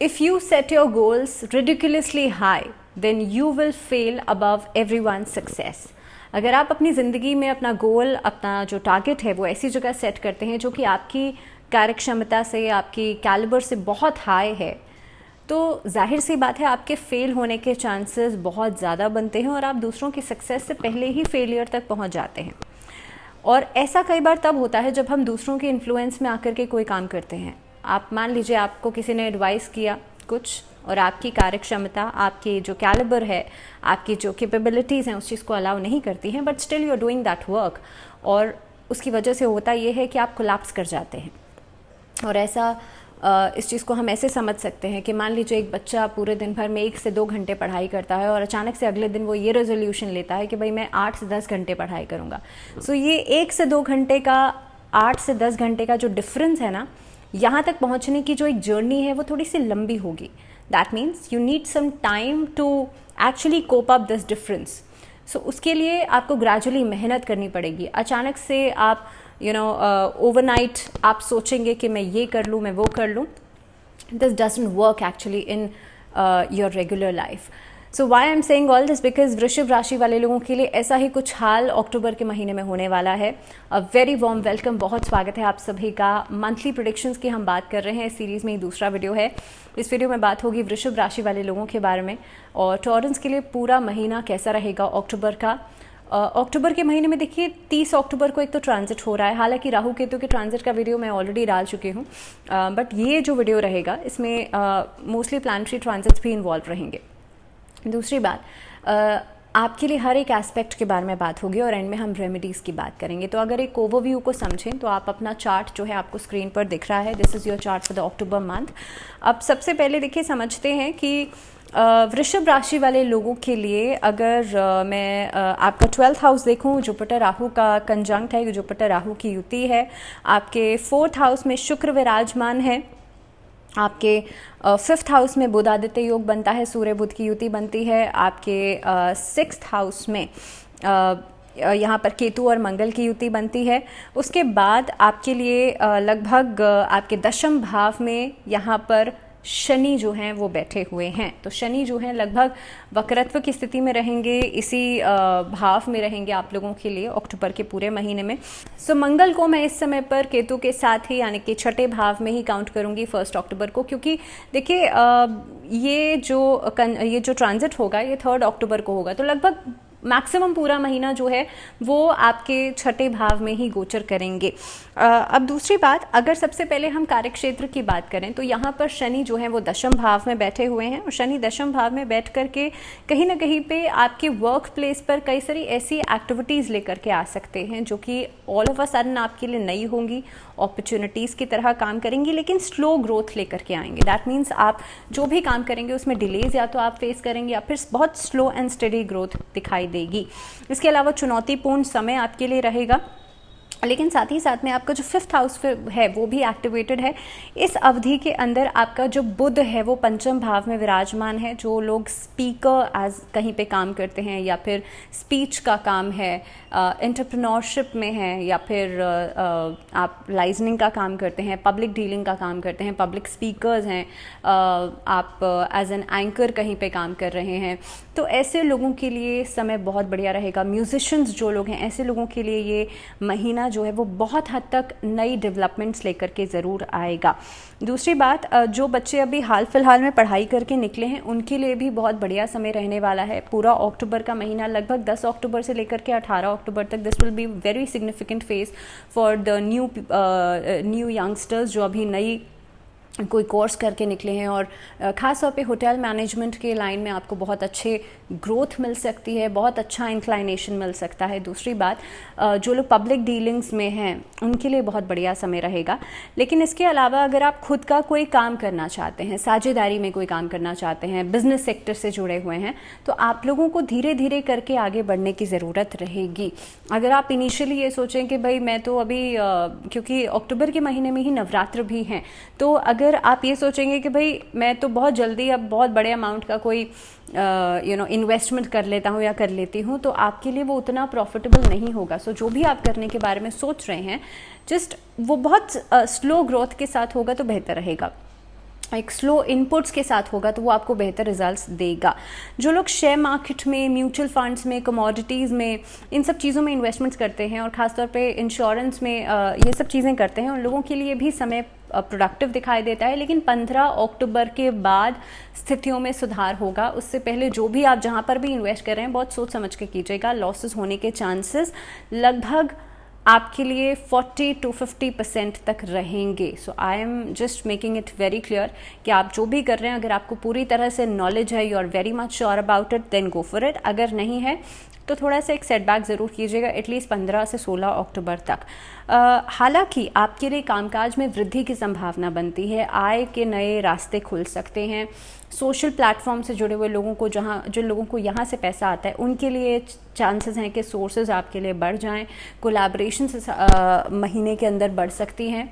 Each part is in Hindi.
if you set your goals ridiculously high, then you will fail above everyone's success. अगर आप अपनी ज़िंदगी में अपना गोल, अपना जो टारगेट है वो ऐसी जगह सेट करते हैं जो कि आपकी कार्यक्षमता से, आपकी कैलिबर से बहुत हाई है, तो जाहिर सी बात है आपके फेल होने के चांसेस बहुत ज़्यादा बनते हैं और आप दूसरों की सक्सेस से पहले ही फेलियर तक पहुंच जाते हैं। और ऐसा कई बार तब होता है जब हम दूसरों के इन्फ्लुएंस में आकर के कोई काम करते हैं। आप मान लीजिए आपको किसी ने एडवाइस किया कुछ और आपकी कार्यक्षमता, आपकी जो कैलिबर है, आपकी जो कैपेबिलिटीज़ हैं उस चीज़ को अलाउ नहीं करती हैं, but still you are doing that work, और उसकी वजह से होता ये है कि आप कोलैप्स कर जाते हैं। और ऐसा इस चीज़ को हम ऐसे समझ सकते हैं कि मान लीजिए एक बच्चा पूरे दिन भर में 1 से 2 घंटे पढ़ाई करता है और अचानक से अगले दिन वो ये रेजोल्यूशन लेता है कि भाई मैं 8 से 10 घंटे पढ़ाई करूँगा। सो ये 1 से 2 घंटे का, 8 से 10 घंटे का जो डिफरेंस है ना, यहाँ तक पहुँचने की जो एक जर्नी है वो थोड़ी सी लंबी होगी। That means you need some time to actually cope up this difference. So उसके लिए आपको ग्रेजुअली मेहनत करनी पड़ेगी। अचानक से आप ओवरनाइट आप सोचेंगे कि मैं ये कर लूँ, मैं वो कर लूँ, this doesn't work actually in your regular life. So why I am saying all this because वृषभ राशि वाले लोगों के लिए ऐसा ही कुछ हाल अक्टूबर के महीने में होने वाला है। अ वेरी वार्म वेलकम, बहुत स्वागत है आप सभी का। मंथली प्रेडिक्शंस की हम बात कर रहे हैं, इस सीरीज़ में ही दूसरा वीडियो है। इस वीडियो में बात होगी वृषभ राशि वाले लोगों के बारे में और टॉरंस के लिए पूरा महीना कैसा रहेगा अक्टूबर का। अक्टूबर के महीने में देखिए 30 अक्टूबर को एक तो ट्रांजिट हो रहा है, हालांकि राहु केतु के ट्रांजिट का वीडियो मैं ऑलरेडी डाल चुकी हूँ, बट ये जो वीडियो रहेगा इसमें मोस्टली प्लानिटरी ट्रांजिट्स भी इन्वॉल्व रहेंगे। दूसरी बात, आपके लिए हर एक एस्पेक्ट के बारे में बात होगी और एंड में हम रेमेडीज़ की बात करेंगे। तो अगर एक ओवरव्यू को समझें तो आप अपना चार्ट जो है आपको स्क्रीन पर दिख रहा है, this is your chart for the October month. अब सबसे पहले देखिए समझते हैं कि वृषभ राशि वाले लोगों के लिए अगर मैं आपका 12th हाउस देखूं, जुपिटर राहु का कंजंक्ट है, जुपिटर राहु की युति है। आपके 4th हाउस में शुक्र विराजमान है। आपके 5th हाउस में बुध आदित्य योग बनता है, सूर्य बुध की युति बनती है। आपके 6th हाउस में यहाँ पर केतु और मंगल की युति बनती है। उसके बाद आपके लिए लगभग आपके 10th भाव में यहाँ पर शनि जो हैं वो बैठे हुए हैं। तो शनि जो हैं लगभग वक्रत्व की स्थिति में रहेंगे, इसी भाव में रहेंगे आप लोगों के लिए अक्टूबर के पूरे महीने में। सो मंगल को मैं इस समय पर केतु के साथ ही यानी कि 6ठे भाव में ही काउंट करूंगी 1 अक्टूबर को, क्योंकि देखिए ये जो ट्रांजिट होगा ये 3 अक्टूबर को होगा, तो लगभग मैक्सिमम पूरा महीना जो है वो आपके 6ठे भाव में ही गोचर करेंगे। अब दूसरी बात, अगर सबसे पहले हम कार्यक्षेत्र की बात करें तो यहाँ पर शनि जो है वो 10th भाव में बैठे हुए हैं और शनि 10th भाव में बैठ करके कहीं ना कहीं पे आपके वर्क प्लेस पर कई सारी ऐसी एक्टिविटीज़ लेकर के आ सकते हैं जो कि ऑल ऑफ अ सडन आपके लिए नई होंगी, अपॉर्चुनिटीज़ की तरह काम करेंगी, लेकिन स्लो ग्रोथ लेकर के आएंगे। दैट मीन्स आप जो भी काम करेंगे उसमें डिलेज या तो आप फेस करेंगे या फिर बहुत स्लो एंड स्टडी ग्रोथ दिखाई देगी। इसके अलावा चुनौतीपूर्ण समय आपके लिए रहेगा, लेकिन साथ ही साथ में आपका जो 5th हाउस है वो भी एक्टिवेटेड है। इस अवधि के अंदर आपका जो बुध है वो 5th भाव में विराजमान है। जो लोग स्पीकर एज कहीं पे काम करते हैं या फिर स्पीच का काम है, एंटरप्रेन्योरशिप में है, या फिर आप लाइजनिंग का काम करते हैं, पब्लिक डीलिंग का काम करते हैं, पब्लिक स्पीकर्स हैं, आप एज एन एंकर कहीं पे काम कर रहे हैं, तो ऐसे लोगों के लिए समय बहुत बढ़िया रहेगा। म्यूजिशियंस जो लोग हैं ऐसे लोगों के लिए ये महीना जो है वो बहुत हद तक नई डेवलपमेंट्स लेकर के ज़रूर आएगा। दूसरी बात, जो बच्चे अभी हाल फिलहाल में पढ़ाई करके निकले हैं उनके लिए भी बहुत बढ़िया समय रहने वाला है। पूरा अक्टूबर का महीना लगभग 10 अक्टूबर से लेकर के 18 अक्टूबर तक this will be very significant phase for the new youngsters जो अभी नई कोई कोर्स करके निकले हैं, और ख़ास तौर पे होटल मैनेजमेंट के लाइन में आपको बहुत अच्छे ग्रोथ मिल सकती है, बहुत अच्छा इंक्लाइनेशन मिल सकता है। दूसरी बात, जो लोग पब्लिक डीलिंग्स में हैं उनके लिए बहुत बढ़िया समय रहेगा। लेकिन इसके अलावा अगर आप खुद का कोई काम करना चाहते हैं, साझेदारी में कोई काम करना चाहते हैं, बिजनेस सेक्टर से जुड़े हुए हैं, तो आप लोगों को धीरे धीरे करके आगे बढ़ने की ज़रूरत रहेगी। अगर आप इनिशियली ये सोचें कि भाई मैं तो अभी क्योंकि अक्टूबर के महीने में ही नवरात्र भी हैं, तो अगर आप ये सोचेंगे कि भाई मैं तो बहुत जल्दी अब बहुत बड़े अमाउंट का कोई इन्वेस्टमेंट कर लेता हूँ या कर लेती हूँ, तो आपके लिए वो उतना प्रॉफिटेबल नहीं होगा। सो जो भी आप करने के बारे में सोच रहे हैं जस्ट वो बहुत स्लो ग्रोथ के साथ होगा तो बेहतर रहेगा। एक स्लो इनपुट्स के साथ होगा तो वो आपको बेहतर रिजल्ट्स देगा। जो लोग शेयर मार्केट में, म्यूचुअल फंड्स में, कमोडिटीज़ में, इन सब चीज़ों में इन्वेस्टमेंट्स करते हैं और ख़ासतौर पे इंश्योरेंस में ये सब चीज़ें करते हैं, उन लोगों के लिए भी समय प्रोडक्टिव दिखाई देता है। लेकिन 15 अक्टूबर के बाद स्थितियों में सुधार होगा। उससे पहले जो भी आप जहाँ पर भी इन्वेस्ट कर रहे हैं बहुत सोच समझ के कीजिएगा। लॉसेस होने के चांसेस लगभग आपके लिए 40 to 50% तक रहेंगे। So I am just making it very clear कि आप जो भी कर रहे हैं, अगर आपको पूरी तरह से नॉलेज है, you are very much sure about it, then go for it. अगर नहीं है तो थोड़ा सा एक सेटबैक ज़रूर कीजिएगा, एटलीस्ट 15 से 16 अक्टूबर तक। हालांकि आपके लिए कामकाज में वृद्धि की संभावना बनती है, आय के नए रास्ते खुल सकते हैं। सोशल प्लेटफॉर्म से जुड़े हुए लोगों को, जिन लोगों को यहाँ से पैसा आता है, उनके लिए चांसेस हैं कि सोर्सेज आपके लिए बढ़ जाएं। कोलैबोरेशन महीने के अंदर बढ़ सकती हैं।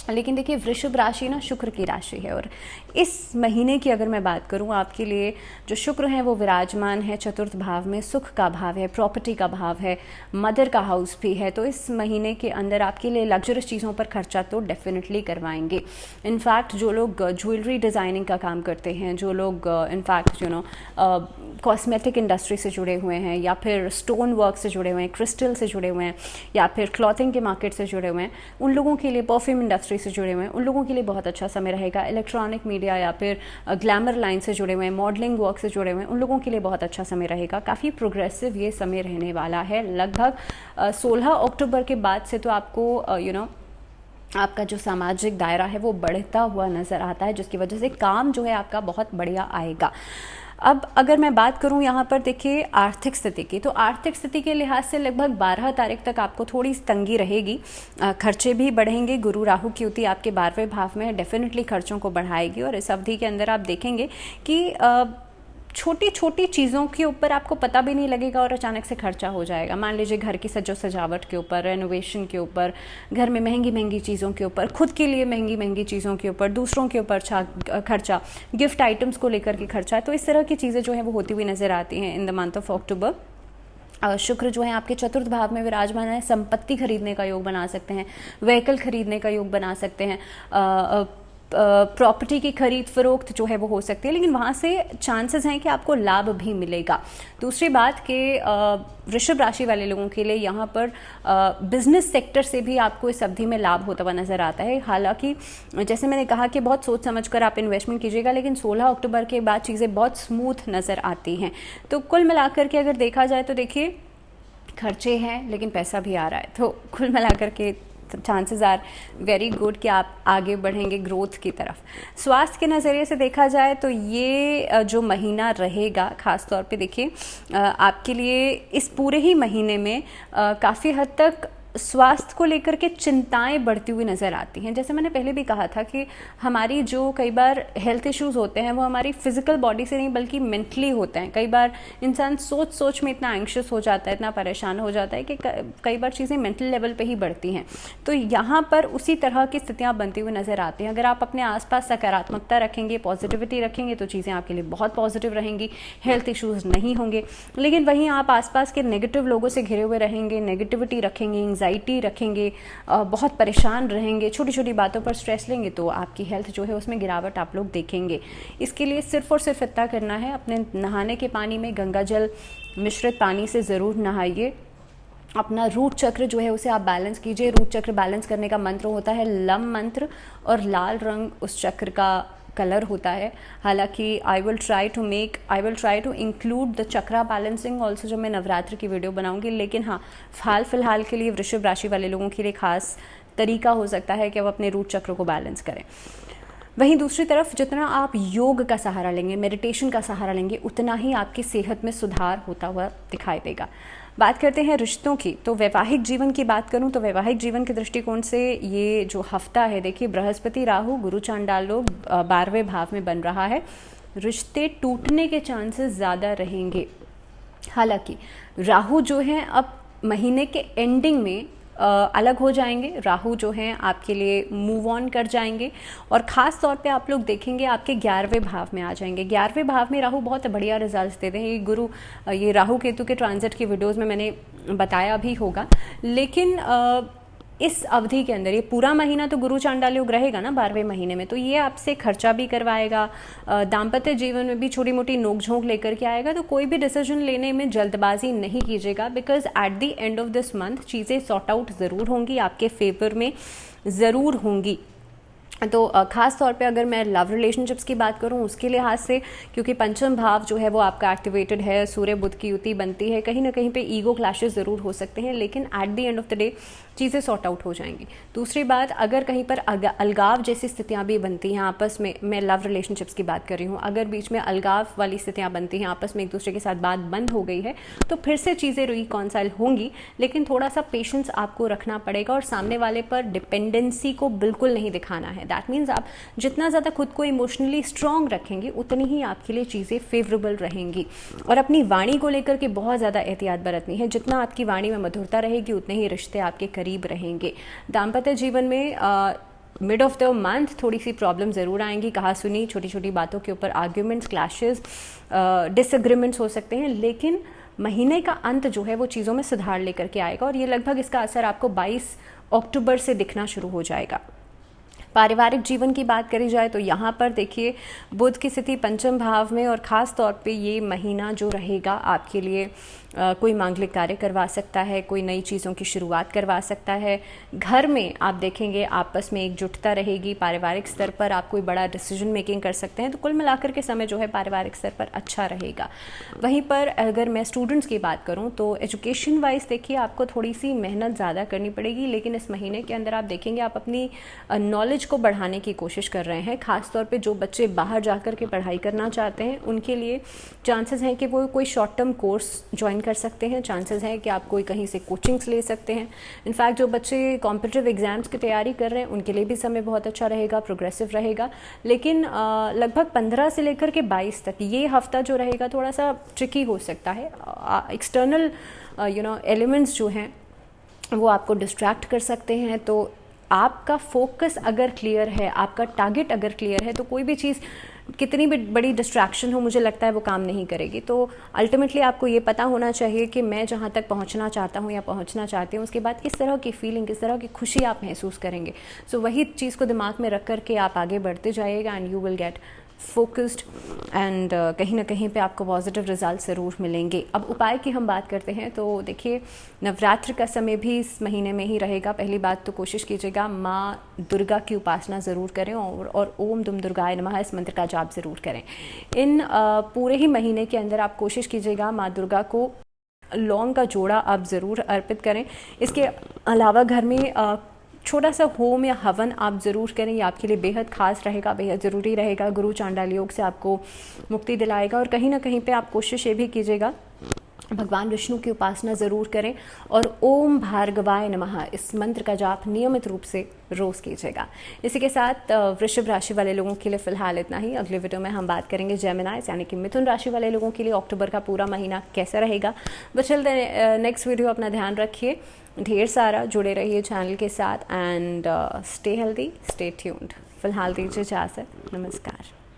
लेकिन देखिए, वृषभ राशि ना शुक्र की राशि है और इस महीने की अगर मैं बात करूं, आपके लिए जो शुक्र है वो विराजमान है चतुर्थ भाव में, सुख का भाव है, प्रॉपर्टी का भाव है, मदर का हाउस भी है। तो इस महीने के अंदर आपके लिए लग्जरियस चीज़ों पर खर्चा तो डेफिनेटली करवाएंगे। इनफैक्ट जो लोग ज्वेलरी डिज़ाइनिंग का काम करते हैं, जो लोग इनफैक्ट कॉस्मेटिक इंडस्ट्री से जुड़े हुए हैं, या फिर स्टोन वर्क से जुड़े हुए हैं, क्रिस्टल से जुड़े हुए हैं, या फिर क्लॉथिंग के मार्केट से जुड़े हुए हैं, उन लोगों के लिए, परफ्यूम इंडस्ट्री से जुड़े हुए हैं, उन लोगों के लिए बहुत अच्छा समय रहेगा। इलेक्ट्रॉनिक मीडिया या फिर ग्लैमर लाइन से जुड़े हुए हैं, मॉडलिंग वर्क से जुड़े हुए हैं, उन लोगों के लिए बहुत अच्छा समय रहेगा। काफ़ी प्रोग्रेसिव ये समय रहने वाला है। लगभग 16 अक्टूबर के बाद से तो आपको आपका जो सामाजिक दायरा है वो बढ़ता हुआ नज़र आता है, जिसकी वजह से काम जो है आपका बहुत बढ़िया आएगा। अब अगर मैं बात करूं यहाँ पर देखिए आर्थिक स्थिति की, तो आर्थिक स्थिति के लिहाज से लगभग 12 तारीख तक आपको थोड़ी तंगी रहेगी। खर्चे भी बढ़ेंगे। गुरु राहु की युति आपके 12वें भाव में डेफिनेटली खर्चों को बढ़ाएगी और इस अवधि के अंदर आप देखेंगे कि छोटी छोटी चीज़ों के ऊपर आपको पता भी नहीं लगेगा और अचानक से खर्चा हो जाएगा। मान लीजिए घर की सजो सजावट के ऊपर, रेनोवेशन के ऊपर, घर में महंगी महंगी चीज़ों के ऊपर, खुद के लिए महंगी महंगी चीज़ों के ऊपर, दूसरों के ऊपर खर्चा, गिफ्ट आइटम्स को लेकर के खर्चा। तो इस तरह की चीज़ें जो है वो होती हुई नज़र आती हैं in the month of October. शुक्र जो है आपके चतुर्थ भाव में विराजमान है, संपत्ति खरीदने का योग बना सकते हैं, व्हीकल खरीदने का योग बना सकते हैं, प्रॉपर्टी की खरीद फरोख्त जो है वो हो सकती है, लेकिन वहाँ से चांसेस हैं कि आपको लाभ भी मिलेगा। दूसरी बात कि वृषभ राशि वाले लोगों के लिए यहाँ पर बिजनेस सेक्टर से भी आपको इस अवधि में लाभ होता हुआ नज़र आता है। हालांकि जैसे मैंने कहा कि बहुत सोच समझकर आप इन्वेस्टमेंट कीजिएगा, लेकिन 16 अक्टूबर के बाद चीज़ें बहुत स्मूथ नज़र आती हैं। तो कुल मिलाकर के अगर देखा जाए तो देखिए, खर्चे हैं लेकिन पैसा भी आ रहा है, तो कुल मिलाकर के चांसेस आर वेरी गुड कि आप आगे बढ़ेंगे ग्रोथ की तरफ। स्वास्थ्य के नज़रिए से देखा जाए तो ये जो महीना रहेगा, ख़ास तौर पे देखिए आपके लिए इस पूरे ही महीने में काफ़ी हद तक स्वास्थ्य को लेकर के चिंताएं बढ़ती हुई नज़र आती हैं। जैसे मैंने पहले भी कहा था कि हमारी जो कई बार हेल्थ इश्यूज़ होते हैं वो हमारी फिजिकल बॉडी से नहीं बल्कि मेंटली होते हैं। कई बार इंसान सोच सोच में इतना एंग्शियस हो जाता है, इतना परेशान हो जाता है कि कई बार चीज़ें मेंटल लेवल पे ही बढ़ती हैं। तो यहाँ पर उसी तरह की स्थितियाँ बनती हुई नज़र आती हैं। अगर आप अपने आसपास सकारात्मकता रखेंगे, पॉजिटिविटी रखेंगे, तो चीज़ें आपके लिए बहुत पॉजिटिव रहेंगी, हेल्थ इश्यूज़ नहीं होंगे। लेकिन वहीं आप आसपास के नेगेटिव लोगों से घिरे हुए रहेंगे, नेगेटिविटी रखेंगे, एंग्जाइटी रखेंगे, बहुत परेशान रहेंगे, छोटी छोटी बातों पर स्ट्रेस लेंगे, तो आपकी हेल्थ जो है उसमें गिरावट आप लोग देखेंगे। इसके लिए सिर्फ और सिर्फ इतना करना है, अपने नहाने के पानी में गंगा जल मिश्रित पानी से ज़रूर नहाइए। अपना रूट चक्र जो है उसे आप बैलेंस कीजिए। रूट चक्र बैलेंस करने का मंत्र होता है लम मंत्र, और लाल रंग उस चक्र का कलर होता है। हालांकि I will try to include the chakra balancing also जब मैं नवरात्र की वीडियो बनाऊंगी। लेकिन हाँ, फिलहाल के लिए वृषभ राशि वाले लोगों के लिए खास तरीका हो सकता है कि वो अपने रूट चक्र को बैलेंस करें। वहीं दूसरी तरफ जितना आप योग का सहारा लेंगे, मेडिटेशन का सहारा लेंगे, उतना ही आपकी सेहत में सुधार होता हुआ दिखाई देगा। बात करते हैं रिश्तों की, तो वैवाहिक जीवन की बात करूं तो वैवाहिक जीवन के दृष्टिकोण से ये जो हफ्ता है, देखिए बृहस्पति राहु गुरु चांडाल लोग 12वें भाव में बन रहा है। रिश्ते टूटने के चांसेस ज़्यादा रहेंगे। हालांकि राहु जो है अब महीने के एंडिंग में अलग हो जाएंगे। राहु जो हैं आपके लिए मूव ऑन कर जाएंगे और ख़ास तौर पे आप लोग देखेंगे आपके 11वें भाव में आ जाएंगे। 11वें भाव में राहु बहुत बढ़िया रिजल्ट्स देते हैं। ये राहु केतु के ट्रांजिट की वीडियोस में मैंने बताया भी होगा। लेकिन इस अवधि के अंदर, ये पूरा महीना तो गुरु चांडाल योग रहेगा ना 12वें महीने में, तो ये आपसे खर्चा भी करवाएगा, दाम्पत्य जीवन में भी छोटी मोटी नोकझोंक लेकर के आएगा। तो कोई भी डिसीजन लेने में जल्दबाजी नहीं कीजिएगा, because at the end of this month चीज़ें सॉर्ट आउट ज़रूर होंगी, आपके फेवर में ज़रूर होंगी। तो ख़ास तौर पे अगर मैं लव रिलेशनशिप्स की बात करूं उसके लिहाज से, क्योंकि पंचम भाव जो है वो आपका एक्टिवेटेड है, सूर्य बुध की युति बनती है, कहीं ना कहीं पे ईगो क्लैशेस ज़रूर हो सकते हैं, लेकिन at the end of the day चीज़ें सॉर्ट आउट हो जाएंगी। दूसरी बात, अगर कहीं पर अलगाव जैसी स्थितियां भी बनती हैं आपस में, मैं लव रिलेशनशिप्स की बात कर रही हूँ, अगर बीच में अलगाव वाली स्थितियां बनती हैं, आपस में एक दूसरे के साथ बात बंद हो गई है, तो फिर से चीज़ें रिकॉन्साइल होंगी, लेकिन थोड़ा सा पेशेंस आपको रखना पड़ेगा और सामने वाले पर डिपेंडेंसी को बिल्कुल नहीं दिखाना है। दैट मीन्स आप जितना ज़्यादा खुद को इमोशनली स्ट्रॉन्ग रखेंगे उतनी ही आपके लिए चीज़ें फेवरेबल रहेंगी। और अपनी वाणी को लेकर के बहुत ज़्यादा एहतियात बरतनी है, जितना आपकी वाणी में मधुरता रहेगी उतने ही रिश्ते आपके करीब रहेंगे। दाम्पत्य जीवन में मिड ऑफ द मंथ थोड़ी सी प्रॉब्लम ज़रूर आएंगी, कहा सुनी, छोटी छोटी बातों के ऊपर आर्ग्यूमेंट्स, क्लैशेस, डिसएग्रीमेंट्स हो सकते हैं, लेकिन महीने का अंत जो है वो चीज़ों में सुधार लेकर के आएगा और ये लगभग इसका असर आपको 22 अक्टूबर से दिखना शुरू हो जाएगा। पारिवारिक जीवन की बात करी जाए तो यहाँ पर देखिए बुध की स्थिति पंचम भाव में, और ख़ास तौर पे ये महीना जो रहेगा आपके लिए कोई मांगलिक कार्य करवा सकता है, कोई नई चीज़ों की शुरुआत करवा सकता है। घर में आप देखेंगे आपस में एकजुटता रहेगी, पारिवारिक स्तर पर आप कोई बड़ा डिसीजन मेकिंग कर सकते हैं। तो कुल मिलाकर के समय जो है पारिवारिक स्तर पर अच्छा रहेगा। वहीं पर अगर मैं स्टूडेंट्स की बात करूं तो एजुकेशन वाइज देखिए आपको थोड़ी सी मेहनत ज़्यादा करनी पड़ेगी, लेकिन इस महीने के अंदर आप देखेंगे आप अपनी नॉलेज को बढ़ाने की कोशिश कर रहे हैं। खासतौर पे जो बच्चे बाहर जाकर के पढ़ाई करना चाहते हैं उनके लिए चांसेस हैं कि वो कोई शॉर्ट टर्म कोर्स ज्वाइन कर सकते हैं, चांसेस हैं कि आप कोई कहीं से कोचिंग्स ले सकते हैं। इनफैक्ट जो बच्चे कॉम्पिटिटिव एग्जाम्स की तैयारी कर रहे हैं उनके लिए भी समय बहुत अच्छा रहेगा, प्रोग्रेसिव रहेगा। लेकिन लगभग 15 से लेकर के 22 तक ये हफ्ता जो रहेगा थोड़ा सा ट्रिकी हो सकता है। एक्सटर्नल एलिमेंट्स जो हैं वो आपको डिस्ट्रैक्ट कर सकते हैं। तो आपका फोकस अगर क्लियर है, आपका टारगेट अगर क्लियर है, तो कोई भी चीज़ कितनी भी बड़ी डिस्ट्रैक्शन हो मुझे लगता है वो काम नहीं करेगी। तो अल्टीमेटली आपको ये पता होना चाहिए कि मैं जहाँ तक पहुँचना चाहता हूँ या पहुँचना चाहती हूँ उसके बाद किस तरह की फीलिंग, किस तरह की खुशी आप महसूस करेंगे। सो वही चीज़ को दिमाग में रख कर के आप आगे बढ़ते जाइएगा and you will get focused and कहीं ना कहीं पे आपको पॉजिटिव रिजल्ट ज़रूर मिलेंगे। अब उपाय की हम बात करते हैं तो देखिए नवरात्र का समय भी इस महीने में ही रहेगा। पहली बात तो कोशिश कीजिएगा माँ दुर्गा की उपासना ज़रूर करें और ओम दुम दुर्गाय नमः इस मंत्र का जाप ज़रूर करें। इन पूरे ही महीने के अंदर आप कोशिश कीजिएगा माँ दुर्गा को लौंग का जोड़ा आप ज़रूर अर्पित करें। इसके अलावा घर में छोटा सा होम या हवन आप ज़रूर करें, ये आपके लिए बेहद खास रहेगा, बेहद ज़रूरी रहेगा। गुरु चांडाल योग से आपको मुक्ति दिलाएगा। और कहीं ना कहीं पे आप कोशिश ये भी कीजिएगा भगवान विष्णु की उपासना ज़रूर करें और ओम भार्गवाय नमः इस मंत्र का जाप नियमित रूप से रोज़ कीजिएगा। इसी के साथ वृषभ राशि वाले लोगों के लिए फ़िलहाल इतना ही। अगले वीडियो में हम बात करेंगे जेमिनाइज यानी कि मिथुन राशि वाले लोगों के लिए अक्टूबर का पूरा महीना कैसा रहेगा। बट चलते नेक्स्ट वीडियो, अपना ध्यान रखिए, ढेर सारा जुड़े रहिए चैनल के साथ and stay healthy, stay tuned. फिलहाल दीजिए इजाज़त, नमस्कार।